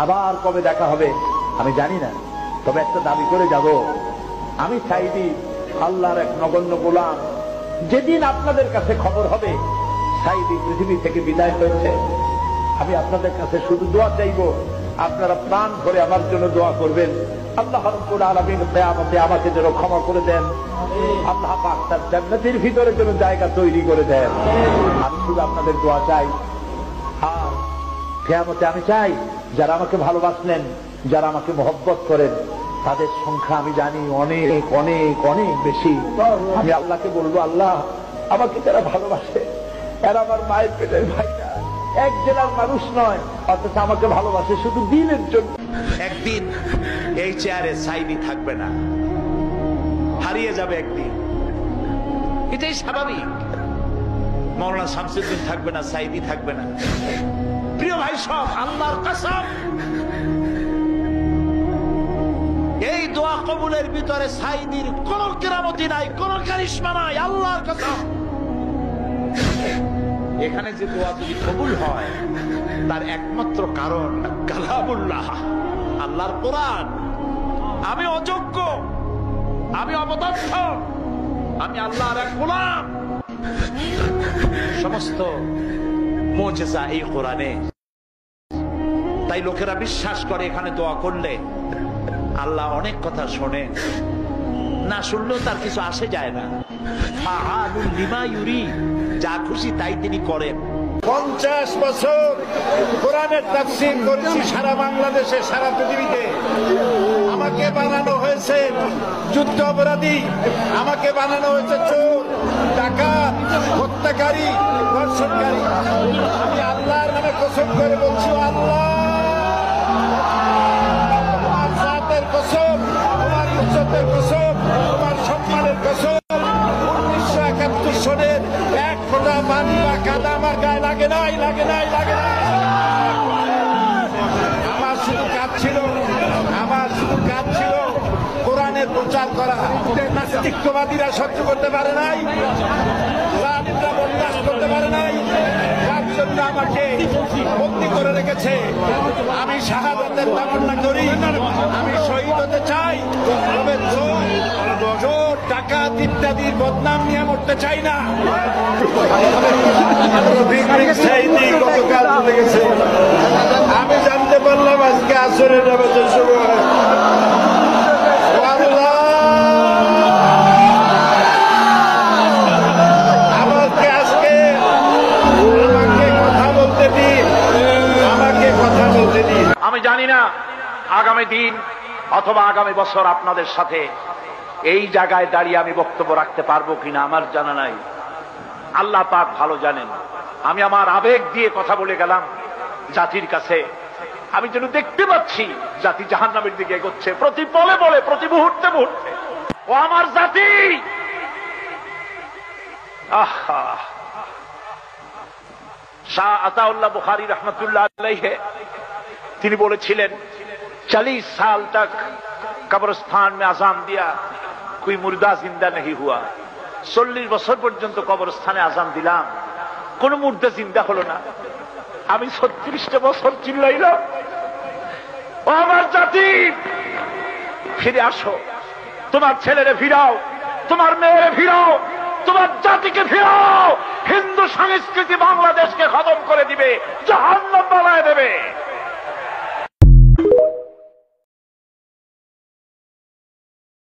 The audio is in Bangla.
আবার কবে দেখা হবে আমি জানি না, তবে একটা দাবি করে যাব, আমি সাইদি আল্লাহর এক নগণ্য গোলাম। যেদিন আপনাদের কাছে খবর হবে সাইদি পৃথিবী থেকে বিদায় হয়েছে, আমি আপনাদের কাছে শুধু দোয়া চাইব, আপনারা প্রাণ ভরে আমার জন্য দোয়া করবেন। আল্লাহ রাব্বুল আলামিন কিয়ামতে আমাকে যেন ক্ষমা করে দেন, আল্লাহ পাক তার জান্নাতের ভিতরে যেন জায়গা তৈরি করে দেন। আমি শুধু আপনাদের দোয়া চাই। আর কিয়ামতে আমি চাই যারা আমাকে ভালোবাসলেন, যারা আমাকে মহব্বত করেন, তাদের সংখ্যা আমি জানি অনেক অনেক অনেক বেশি। আমি আল্লাহকে বলবো, আল্লাহ আমাকে যারা ভালোবাসে এরা আমার মায়ের পেটের ভাই না, এক জেলার মানুষ নয়, অথচ আমাকে ভালোবাসে শুধু দিনের জন্য। একদিন এই চেয়ারে সাইদি থাকবে না, হারিয়ে যাবে একদিন, এটাই স্বাভাবিক। মাওলানা শামসুদ্দিন থাকবে না, সাইদি থাকবে না। প্রিয় ভাই সব, আল্লাহর কসম, এই দোয়া কবুলের ভিতরে সাইদির কোন কেরামতি নাই, কোন কারিশমা নাই, আল্লাহর কসম। এখানে যে দোয়া যদি কবুল হয় তার একমাত্র কারণ কালামুল্লাহ, আল্লাহর কোরআন। আমি অযোগ্য, আমি অপদার্থ, আমি আল্লাহর এক গোলাম। সমস্ত মুজিজা এই কোরআনে। তাই লোকেরা বিশ্বাস করে এখানে দোয়া করলে আল্লাহ অনেক কথা শোনেন, না শুনলেও তার কিছু আসে যায় না। ফাআলুল লিমা ইউরি, যা খুশি তাই তিনি করেন। 50 বছর কোরআনের তাফসীর করেছি সারা বাংলাদেশে, সারা পৃথিবীতে। আমাকে বানানো হয়েছে যুদ্ধ অপরাধী, আমাকে বানানো হয়েছে চোর, ডাকাত, হত্যাকারী, ধর্ষণকারী। আমি আল্লাহর নামে কসম করে বলছি, আল্লাহ তোমার জাতের কসম, তোমার ইজ্জতের কসম, তোমার সম্মানের কসম, 1971 সনের এক ফোঁটা পানি বা কাদা আমার গায়ে লাগে নাই, লাগে নাই, লাগে নাই। আমার শুধু কাজ ছিল, আমার শুধু কাজ ছিল কোরআনের প্রচার করা। নাস্তিকবাদীরা সহ্য করতে পারে নাই, জালিমরা বরদাস্ত করতে পারে নাই, যার জন্য আমাকে বন্দী করে রেখেছে। আমি শাহাদাতের তামান্না করি, আমি শহীদ হতে চাই, তবে চোর, ডাকাত ইত্যাদির বদনাম নিয়ে মরতে চাই না। গতকাল বলে গেছে, আমি জানতে পারলাম আজকে আসরের নামাজের সময়। আমাকে কথা বলতে দিন, আমাকে কথা বলতে দিন। আমি জানি না আগামী দিন অথবা আগামী বছর আপনাদের সাথে এই জায়গায় দাঁড়িয়ে আমি বক্তব্য রাখতে পারবো কিনা আমার জানা নাই, আল্লাহ পাক ভালো জানেন। আমি আমার আবেগ দিয়ে কথা বলে গেলাম জাতির কাছে। আমি যেন দেখতে পাচ্ছি জাতি জাহান্নামের দিকে এগোচ্ছে, প্রতি পলে পলে, প্রতি মুহূর্তে মুহূর্তে। ও আমার জাতি, আহা! শাহ আতাউল্লাহ বুখারী রহমতুল্লাহ আলাইহি তিনি বলেছিলেন, 40 साल तक कब्रिस्तान में आजान दिया, कोई मुर्दा जिंदा नहीं हुआ। 40 বছর পর্যন্ত কবরস্থানে আজান দিলাম, কোন মুর্দা জিন্দা হলো না। আমি 36টা বছর চিল্লাইলাম, ও আমার জাতি, ফিরে আসো, তোমার ছেলেরে ফিরাও, তোমার মেয়েরে ফিরাও, তোমার জাতিকে ফিরাও। হিন্দু সংস্কৃতি বাংলাদেশকে খতম করে দিবে, জাহান্নাম বানায় দেবে।